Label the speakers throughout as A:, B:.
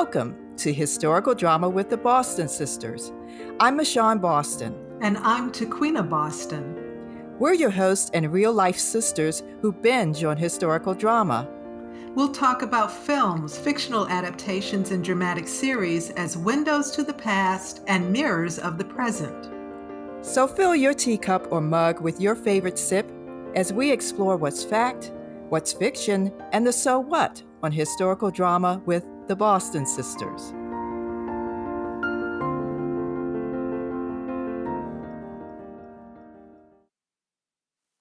A: Welcome to Historical Drama with the Boston Sisters. I'm Michon Boston.
B: And I'm Tequina Boston.
A: We're your hosts and real-life sisters who binge on historical drama.
B: We'll talk about films, fictional adaptations, and dramatic series as windows to the past and mirrors of the present.
A: So fill your teacup or mug with your favorite sip as we explore what's fact, what's fiction, and the so what on historical drama with the Boston Sisters.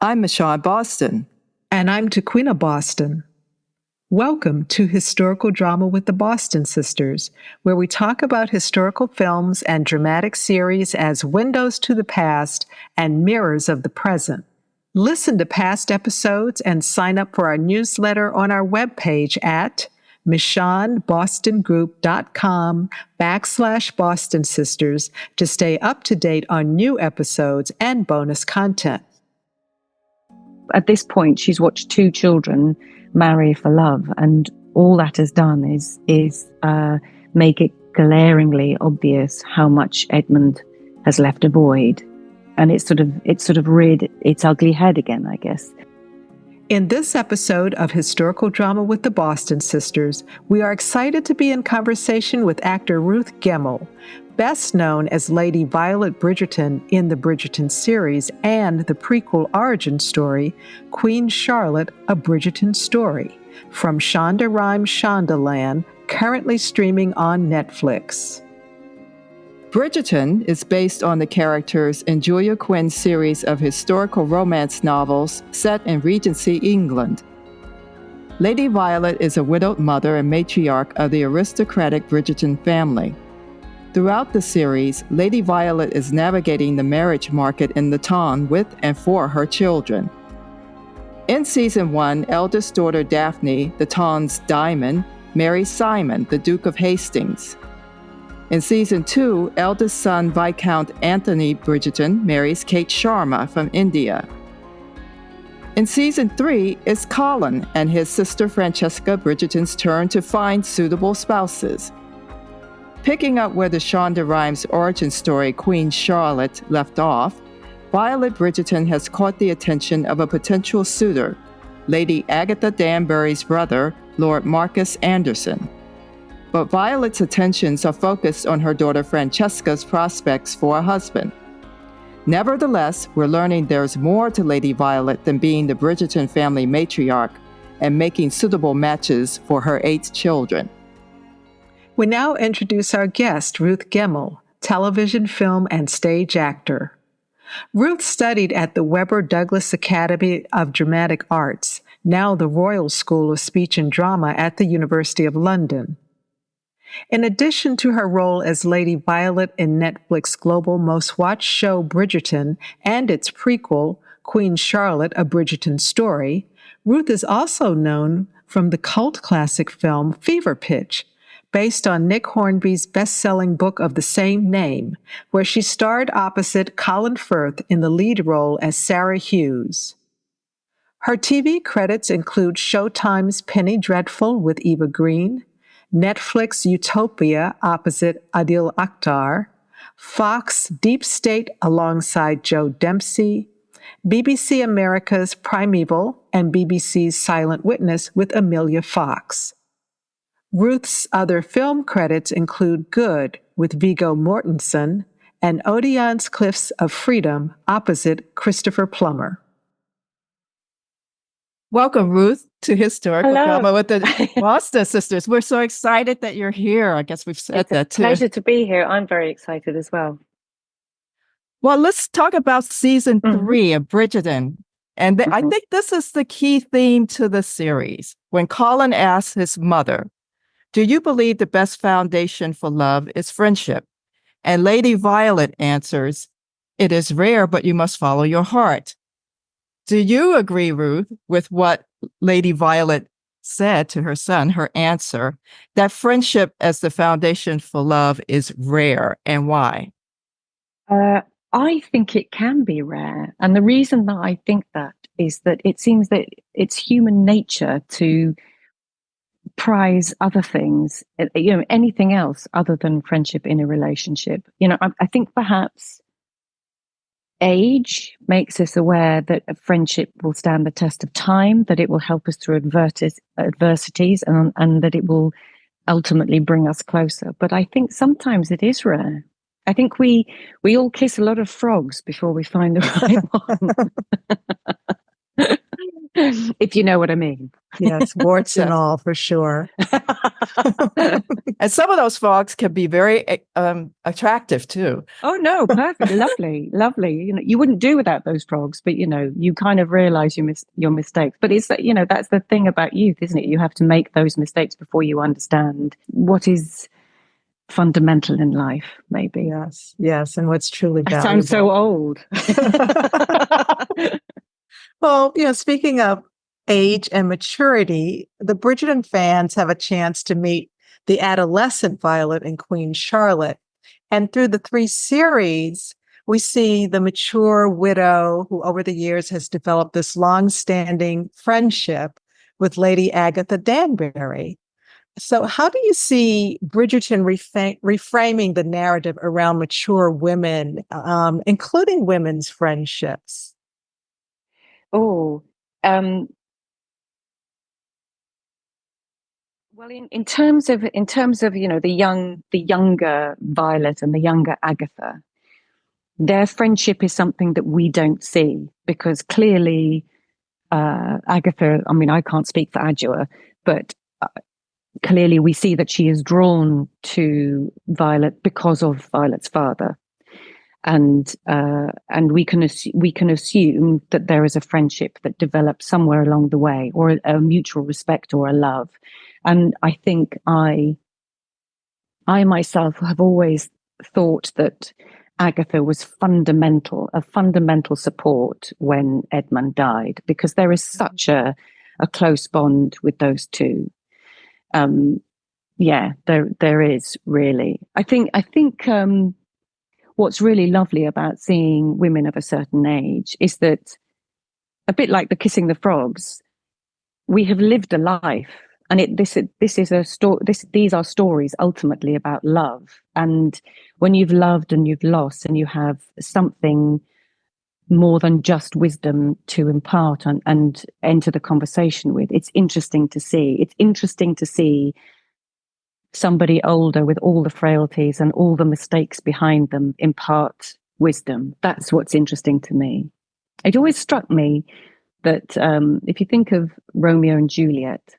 A: I'm Michon Boston.
B: And I'm Tequina Boston. Welcome to Historical Drama with the Boston Sisters, where we talk about historical films and dramatic series as windows to the past and mirrors of the present. Listen to past episodes and sign up for our newsletter on our webpage at michonbostongroup.com/Boston Sisters to stay up to date on new episodes and bonus content.
C: At this point, she's watched two children marry for love, and all that has done is make it glaringly obvious how much Edmund has left a void, and it's sort of reared its ugly head again, I guess.
B: In this episode of Historical Drama with the Boston Sisters, we are excited to be in conversation with actor Ruth Gemmell, best known as Lady Violet Bridgerton in the Bridgerton series and the prequel origin story, Queen Charlotte, A Bridgerton Story, from Shonda Rhimes Shondaland, currently streaming on Netflix.
A: Bridgerton is based on the characters in Julia Quinn's series of historical romance novels set in Regency England. Lady Violet is a widowed mother and matriarch of the aristocratic Bridgerton family. Throughout the series, Lady Violet is navigating the marriage market in the town with and for her children. In Season 1, eldest daughter Daphne, the town's diamond, marries Simon, the Duke of Hastings. In Season 2, eldest son Viscount Anthony Bridgerton marries Kate Sharma from India. In Season 3, it's Colin and his sister Francesca Bridgerton's turn to find suitable spouses. Picking up where the Shonda Rhimes origin story Queen Charlotte left off, Violet Bridgerton has caught the attention of a potential suitor, Lady Agatha Danbury's brother, Lord Marcus Anderson. But Violet's attentions are focused on her daughter Francesca's prospects for a husband. Nevertheless, we're learning there's more to Lady Violet than being the Bridgerton family matriarch and making suitable matches for her 8 children.
B: We now introduce our guest, Ruth Gemmell, television, film, and stage actor. Ruth studied at the Webber Douglas Academy of Dramatic Arts, now the Royal School of Speech and Drama at the University of London. In addition to her role as Lady Violet in Netflix's global most-watched show Bridgerton and its prequel, Queen Charlotte, A Bridgerton Story, Ruth is also known from the cult classic film Fever Pitch, based on Nick Hornby's best-selling book of the same name, where she starred opposite Colin Firth in the lead role as Sarah Hughes. Her TV credits include Showtime's Penny Dreadful with Eva Green, Netflix Utopia opposite Adil Akhtar, Fox Deep State alongside Joe Dempsey, BBC America's Primeval, and BBC's Silent Witness with Amelia Fox. Ruth's other film credits include Good with Viggo Mortensen and Odeon's Cliffs of Freedom opposite Christopher Plummer.
A: Welcome, Ruth, to Historical
C: Hello.
A: Drama with the Boston Sisters. We're so excited that you're here. I guess we've said that too.
C: It's a pleasure to be here. I'm very excited as well.
A: Well, let's talk about Season 3 of Bridgerton. And I think this is the key theme to the series. When Colin asks his mother, "Do you believe the best foundation for love is friendship?" And Lady Violet answers, "It is rare, but you must follow your heart." Do you agree, Ruth, with what Lady Violet said to her son, her answer, that friendship as the foundation for love is rare, and why?
C: I think it can be rare. And the reason that I think that is that it seems that it's human nature to prize other things, anything else other than friendship in a relationship. I think perhaps age makes us aware that a friendship will stand the test of time, that it will help us through adversities, and that it will ultimately bring us closer. But I think sometimes it is rare. I think we all kiss a lot of frogs before we find the right one. If you know what I mean.
D: Yes, warts and all, for sure.
A: And some of those frogs can be very attractive too.
C: Oh no, perfect, lovely. You wouldn't do without those frogs, but you kind of realize your mistakes. But it's that's the thing about youth, isn't it? You have to make those mistakes before you understand what is fundamental in life, maybe.
D: Yes, and what's truly valuable.
C: I sound so old.
D: Well, speaking of age and maturity, the Bridgerton fans have a chance to meet the adolescent Violet and Queen Charlotte. And through the 3 series, we see the mature widow who over the years has developed this long-standing friendship with Lady Agatha Danbury. So how do you see Bridgerton reframing the narrative around mature women, including women's friendships?
C: Oh, well, in terms of the younger Violet and the younger Agatha, their friendship is something that we don't see, because clearly Agatha, I can't speak for Adjua, but clearly we see that she is drawn to Violet because of Violet's father. And we can assume that there is a friendship that develops somewhere along the way, or a mutual respect or a love. And I think I myself have always thought that Agatha was a fundamental support when Edmund died, because there is such a close bond with those two. There is really. I think what's really lovely about seeing women of a certain age is that, a bit like the kissing the frogs, we have lived a life, and this is a story. These are stories ultimately about love. And when you've loved and you've lost, and you have something more than just wisdom to impart and enter the conversation with, it's interesting to see. It's interesting to see somebody older with all the frailties and all the mistakes behind them impart wisdom. That's what's interesting to me. It always struck me that if you think of Romeo and Juliet,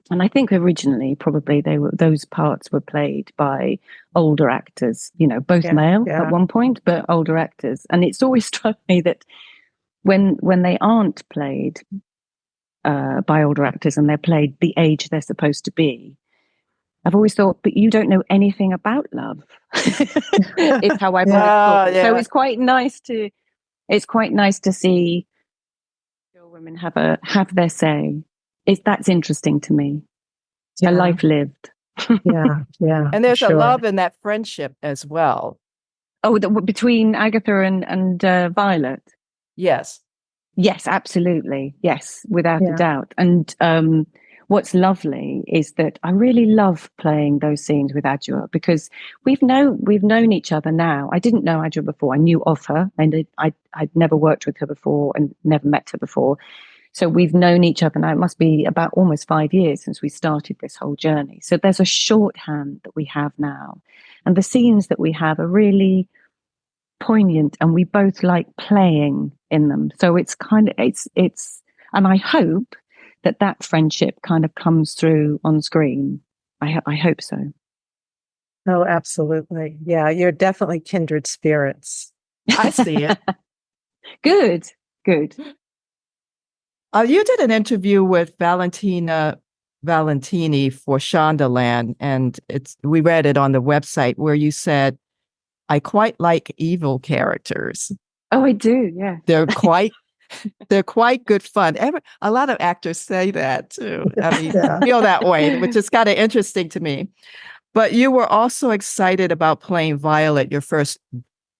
C: and I think originally probably those parts were played by older actors, both male at one point, but older actors. And it's always struck me that when they aren't played by older actors and they're played the age they're supposed to be, I've always thought, but you don't know anything about love. It's how I've always thought. So it's quite nice to see women have their say. That's interesting to me. A life lived.
D: Yeah.
A: And there's a love in that friendship as well.
C: Oh, between Agatha and Violet.
A: Yes,
C: absolutely. Yes, without a doubt. And what's lovely is that I really love playing those scenes with Adjua, because we've known each other now. I didn't know Adjua before. I knew of her, and I'd never worked with her before and never met her before. So we've known each other now. It must be about almost 5 years since we started this whole journey. So there's a shorthand that we have now, and the scenes that we have are really poignant, and we both like playing in them. So it's and I hope that friendship kind of comes through on screen. I hope so.
D: Oh, absolutely. Yeah, you're definitely kindred spirits.
A: I see it.
C: Good.
A: You did an interview with Valentina Valentini for Shondaland, and we read it on the website, where you said, "I quite like evil characters."
C: Oh, I do. Yeah,
A: they're quite good fun. A lot of actors say that too. I mean, feel that way, which is kind of interesting to me. But you were also excited about playing Violet, your first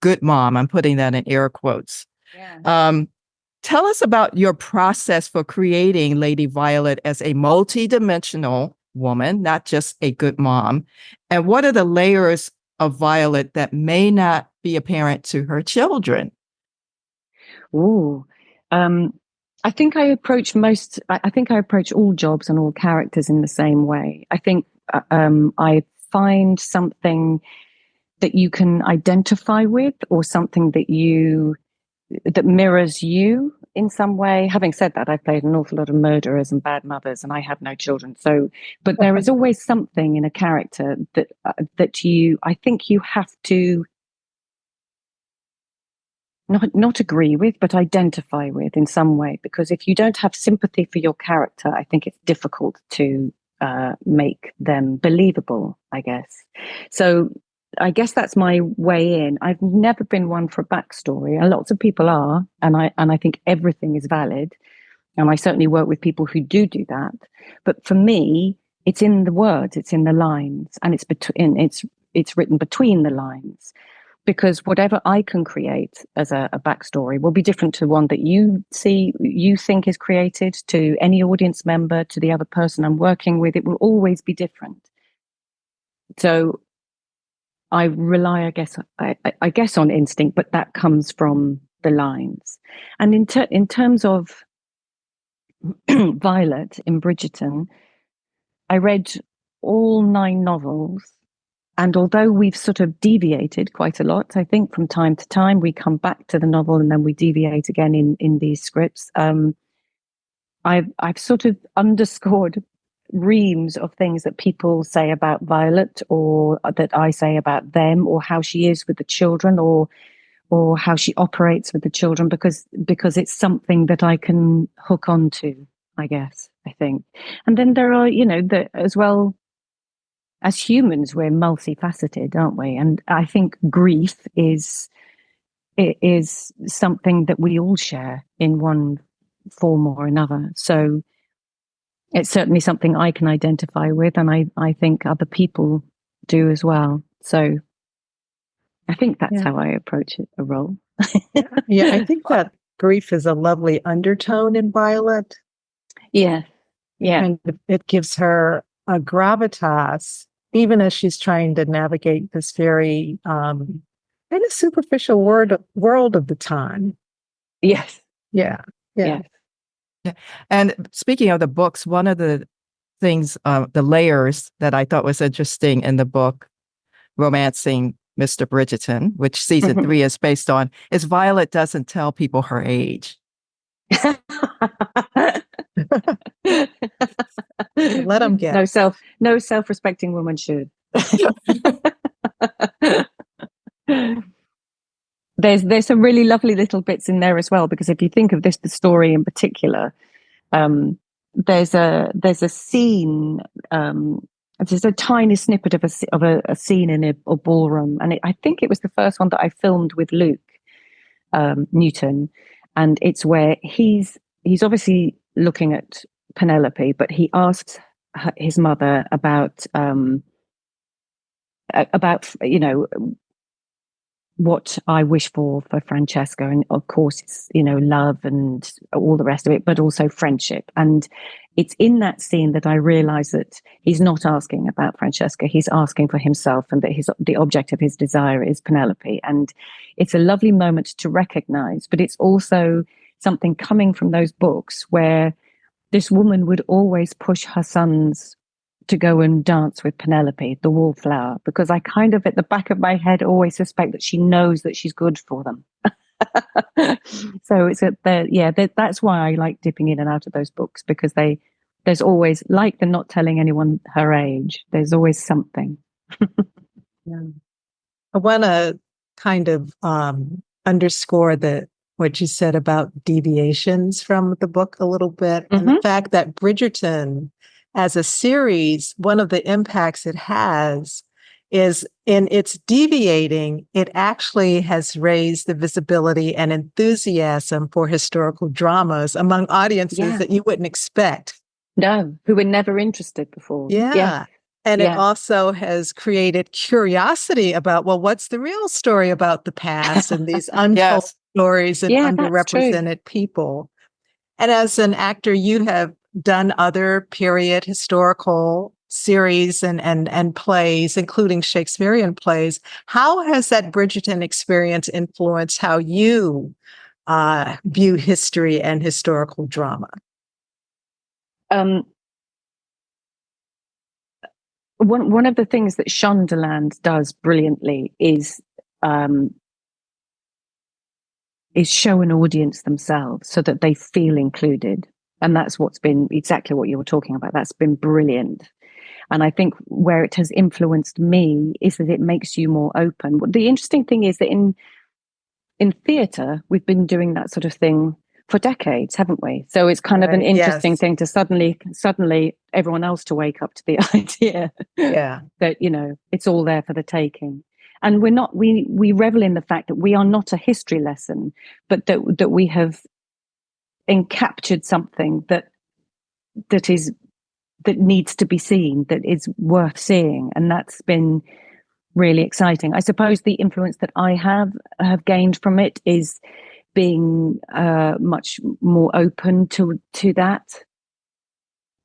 A: good mom. I'm putting that in air quotes.
C: Yeah.
A: tell us about your process for creating Lady Violet as a multidimensional woman, not just a good mom. And what are the layers of Violet that may not be apparent to her children?
C: Ooh. I think I approach all jobs and all characters in the same way. I think I find something that you can identify with, or something that mirrors you in some way. Having said that, I've played an awful lot of murderers and bad mothers, and I have no children. But there is always something in a character that I think you have to not agree with, but identify with in some way. Because if you don't have sympathy for your character, I think it's difficult to make them believable, I guess. So I guess that's my way in. I've never been one for a backstory, and lots of people are, and I think everything is valid. And I certainly work with people who do that. But for me, it's in the words, it's in the lines, and it's written between the lines. Because whatever I can create as a backstory will be different to one that you think is created, to any audience member, to the other person I'm working with. It will always be different. So I rely, I guess, on instinct, but that comes from the lines. And in terms of Violet in Bridgerton, I read all 9 novels. And although we've sort of deviated quite a lot, I think from time to time, we come back to the novel and then we deviate again in these scripts. I've sort of underscored reams of things that people say about Violet, or that I say about them, or how she is with the children, or how she operates with the children, because it's something that I can hook onto, I guess, I think. And then there are, as well, as humans, we're multifaceted, aren't we? And I think grief is something that we all share in one form or another. So it's certainly something I can identify with, and I think other people do as well. So I think that's how I approach a role.
D: Yeah, I think that grief is a lovely undertone in Violet.
C: Yeah.
D: And it gives her a gravitas, even as she's trying to navigate this very kind of superficial world of the time.
C: Yes.
D: Yeah.
A: And speaking of the books, one of the things, the layers that I thought was interesting in the book, Romancing Mr. Bridgerton, which season 3 is based on, is Violet doesn't tell people her age.
D: Let them get.
C: No self-respecting woman should. There's some really lovely little bits in there as well, because if you think of the story in particular, there's a scene, just a tiny snippet of a scene in a ballroom, and I think it was the first one that I filmed with Luke Newton, and it's where he's obviously looking at Penelope, but he asks his mother about what I wish for Francesca, and of course it's love and all the rest of it, but also friendship. And it's in that scene that I realize that he's not asking about Francesca, he's asking for himself, and that the object of his desire is Penelope. And it's a lovely moment to recognize, but it's also something coming from those books where this woman would always push her sons to go and dance with Penelope, the wallflower, because I kind of, at the back of my head, always suspect that she knows that she's good for them. So it's that's why I like dipping in and out of those books, because there's always, like, they're not telling anyone her age. There's always something.
D: Yeah. I want to kind of underscore what you said about deviations from the book a little bit, and the fact that Bridgerton, as a series, one of the impacts it has is in its deviating, it actually has raised the visibility and enthusiasm for historical dramas among audiences that you wouldn't expect.
C: No, who were never interested before.
D: Yeah. And it
C: Yeah.
D: also has created curiosity about, well, what's the real story about the past and these untold
A: Yes.
D: stories and
C: Yeah, that's true.
D: underrepresented people. And as an actor, you have done other period historical series and plays, including Shakespearean plays. How has that Bridgerton experience influenced how you view history and historical drama?
C: Um, one of the things that Shondaland does brilliantly is show an audience themselves so that they feel included. And that's what's been exactly what you were talking about. That's been brilliant. And I think where it has influenced me is that it makes you more open. The interesting thing is that in theatre, we've been doing that sort of thing for decades, haven't we? So it's kind of an interesting thing to suddenly everyone else to wake up to the idea that, it's all there for the taking. And we revel in the fact that we are not a history lesson, but that we have encaptured something that needs to be seen, that is worth seeing. And that's been really exciting. I suppose the influence that I have gained from it is being much more open to that,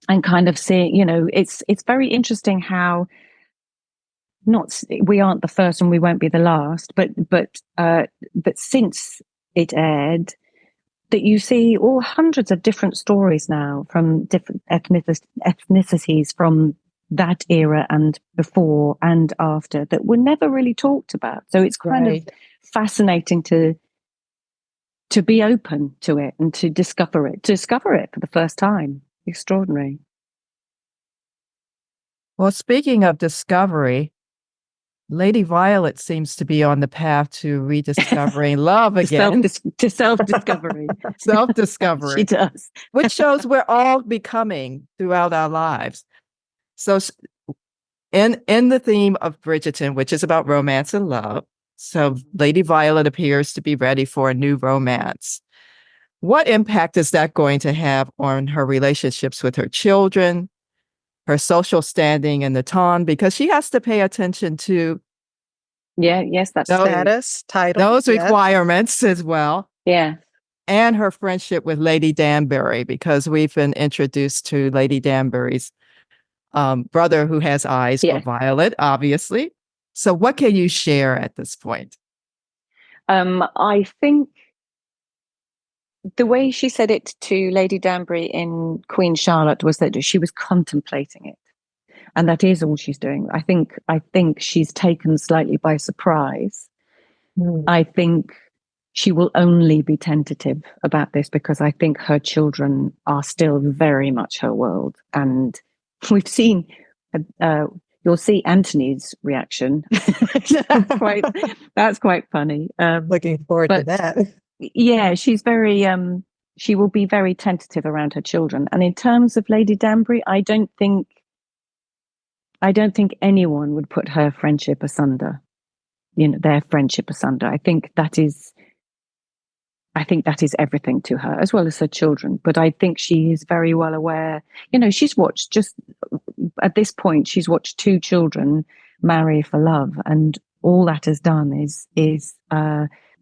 C: and kind of seeing, it's very interesting how we aren't the first and we won't be the last, but since it aired, that you see all hundreds of different stories now from different ethnicities from that era and before and after that were never really talked about. So it's kind of fascinating to be open to it and to discover it for the first time. Extraordinary.
A: Well, speaking of discovery, Lady Violet seems to be on the path to rediscovering love again.
C: to self-discovery.
A: Self-discovery.
C: She does.
A: Which shows we're all becoming throughout our lives. So in the theme of Bridgerton, which is about romance and love, so Lady Violet appears to be ready for a new romance. What impact is that going to have on her relationships with her children, her social standing in the town? Because she has to pay attention to
C: that's
D: status, title,
A: those requirements as well.
C: Yeah.
A: And her friendship with Lady Danbury, because we've been introduced to Lady Danbury's brother who has eyes for Violet, obviously. So what can you share at this point?
C: I think the way she said it to Lady Danbury in Queen Charlotte was that she was contemplating it. And that is all she's doing. I think she's taken slightly by surprise. I think she will only be tentative about this because I think her children are still very much her world. And we've seen, you'll see Anthony's reaction. That's quite funny.
D: Looking forward to that.
C: Yeah, she's very, she will be very tentative around her children. And in terms of Lady Danbury, I don't think anyone would put her friendship asunder, their friendship asunder. I think that is everything to her, as well as her children. But I think she is very well aware, she's watched at this point, she's watched two children marry for love. And all that has done is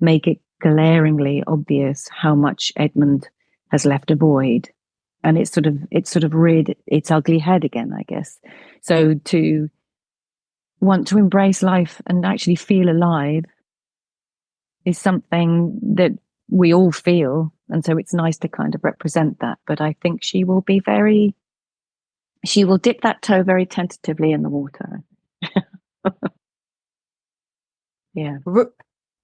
C: make it glaringly obvious how much Edmund has left a void. And it's sort of reared its ugly head again, I guess. So to want to embrace life and actually feel alive is something that we all feel. And so it's nice to kind of represent that. But I think she will dip that toe very tentatively in the water. Yeah.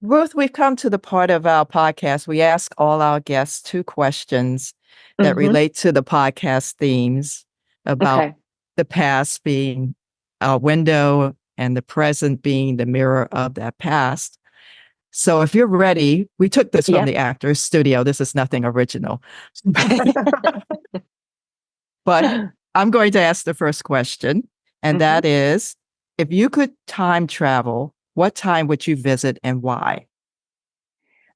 A: Ruth, we've come to the part of our podcast. We ask all our guests 2 questions that relate to the podcast themes about the past being a window and the present being the mirror of that past. So if you're ready, we took this from the Actors Studio. This is nothing original. But I'm going to ask the first question, and that is, if you could time travel, what time would you visit and why?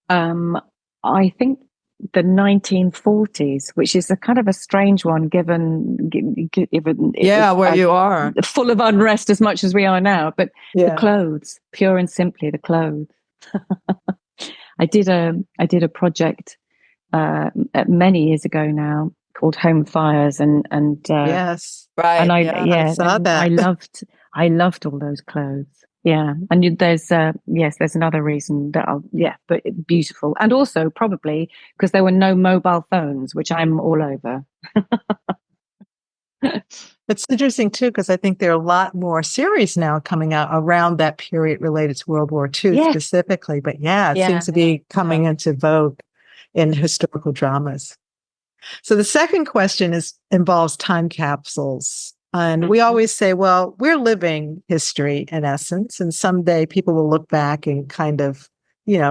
C: I think the 1940s, which is a kind of a strange one given
A: where you are.
C: Full of unrest as much as we are now. But
D: Yeah.
C: the clothes, pure and simply the clothes. I did a project many years ago now called Home Fires, and
D: Yes.
A: Right.
C: and
D: I saw that.
C: I loved all those clothes. Yeah, and there's another reason that but beautiful, and also probably because there were no mobile phones, which I'm all over.
D: It's interesting too, because I think there are a lot more series now coming out around that period related to World War II specifically. But it seems to be coming into vogue in historical dramas. So the second question involves time capsules. And we always say, well, we're living history in essence. And someday people will look back and kind of,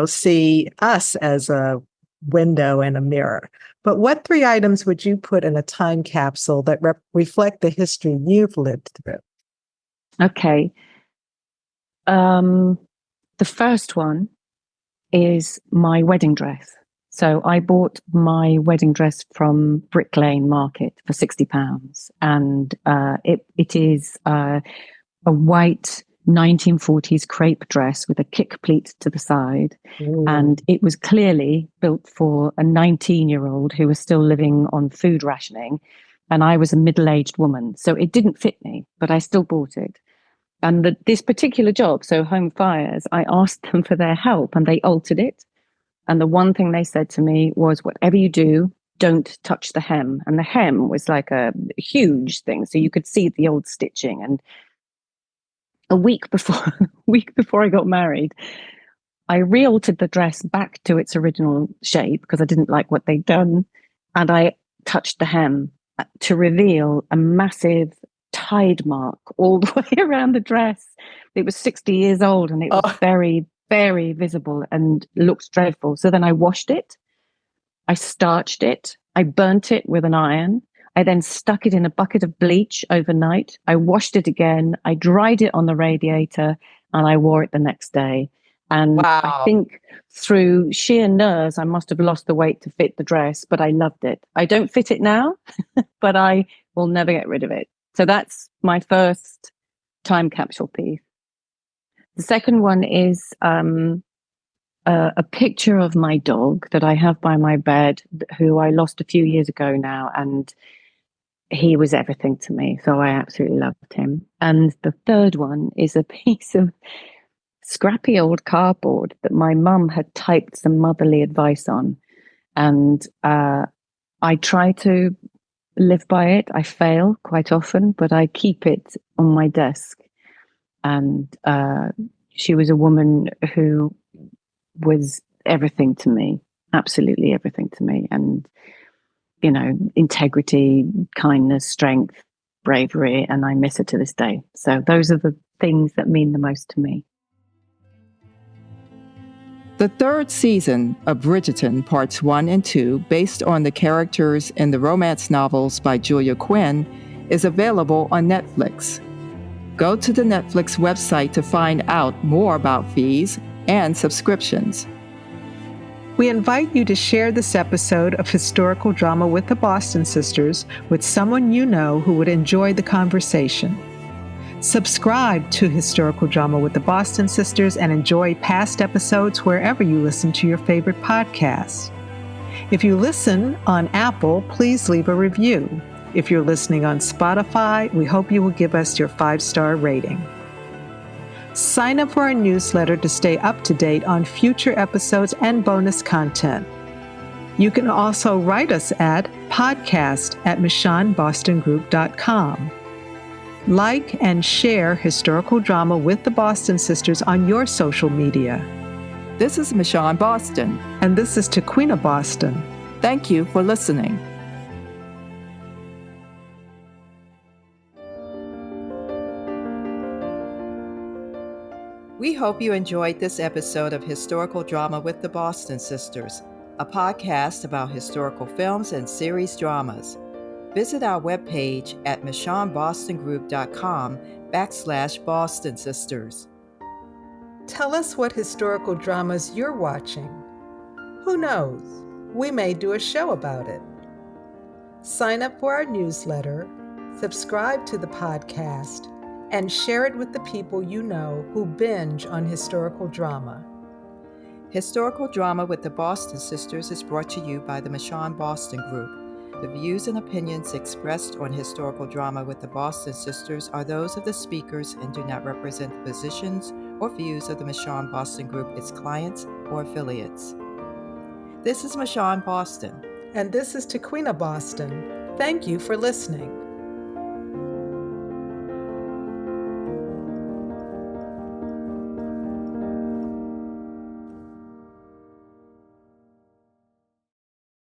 D: see us as a window and a mirror. But what 3 items would you put in a time capsule that reflect the history you've lived through?
C: Okay. The first one is my wedding dress. So I bought my wedding dress from Brick Lane Market for £60, and it is a white 1940s crepe dress with a kick pleat to the side.
D: Ooh.
C: And it was clearly built for a 19-year-old who was still living on food rationing, and I was a middle-aged woman, so it didn't fit me, but I still bought it. And this particular job, so Home Fires, I asked them for their help, and they altered it. And the one thing they said to me was, whatever you do, don't touch the hem. And the hem was like a huge thing, so you could see the old stitching. And a week before I got married, I re-altered the dress back to its original shape because I didn't like what they'd done. And I touched the hem to reveal a massive tide mark all the way around the dress. It was 60 years old, and it was very, very visible and looked dreadful. So then I washed it, I starched it, I burnt it with an iron. I then stuck it in a bucket of bleach overnight. I washed it again, I dried it on the radiator, and I wore it the next day. And I think through sheer nerves, I must have lost the weight to fit the dress, but I loved it. I don't fit it now, but I will never get rid of it. So that's my first time capsule piece. The second one is a picture of my dog that I have by my bed, who I lost a few years ago now, and he was everything to me, so I absolutely loved him. And the third one is a piece of scrappy old cardboard that my mum had typed some motherly advice on, and I try to live by it. I fail quite often, but I keep it on my desk. And she was a woman who was everything to me, absolutely everything to me. And, integrity, kindness, strength, bravery, and I miss her to this day. So those are the things that mean the most to me.
A: The third season of Bridgerton, Parts 1 and 2, based on the characters in the romance novels by Julia Quinn, is available on Netflix. Go to the Netflix website to find out more about fees and subscriptions.
B: We invite you to share this episode of Historical Drama with the Boston Sisters with someone you know who would enjoy the conversation. Subscribe to Historical Drama with the Boston Sisters and enjoy past episodes wherever you listen to your favorite podcasts. If you listen on Apple, please leave a review. If you're listening on Spotify, we hope you will give us your 5-star rating. Sign up for our newsletter to stay up to date on future episodes and bonus content. You can also write us at podcast@michonbostongroup.com. Like and share Historical Drama with the Boston Sisters on your social media.
A: This is Michon Boston.
B: And this is Tequina Boston.
A: Thank you for listening. We hope you enjoyed this episode of Historical Drama with the Boston Sisters, a podcast about historical films and series dramas. Visit our webpage at michonbostongroup.com/Boston Sisters.
B: Tell us what historical dramas you're watching. Who knows?
D: we may do a show about it. Sign up for our newsletter, subscribe to the podcast, and share it with the people you know who binge on historical drama.
A: Historical Drama with the Boston Sisters is brought to you by the Michon Boston Group. The views and opinions expressed on Historical Drama with the Boston Sisters are those of the speakers and do not represent the positions or views of the Michon Boston Group, its clients, or affiliates. This is Michon Boston.
D: And this is Tequila Boston. Thank you for listening.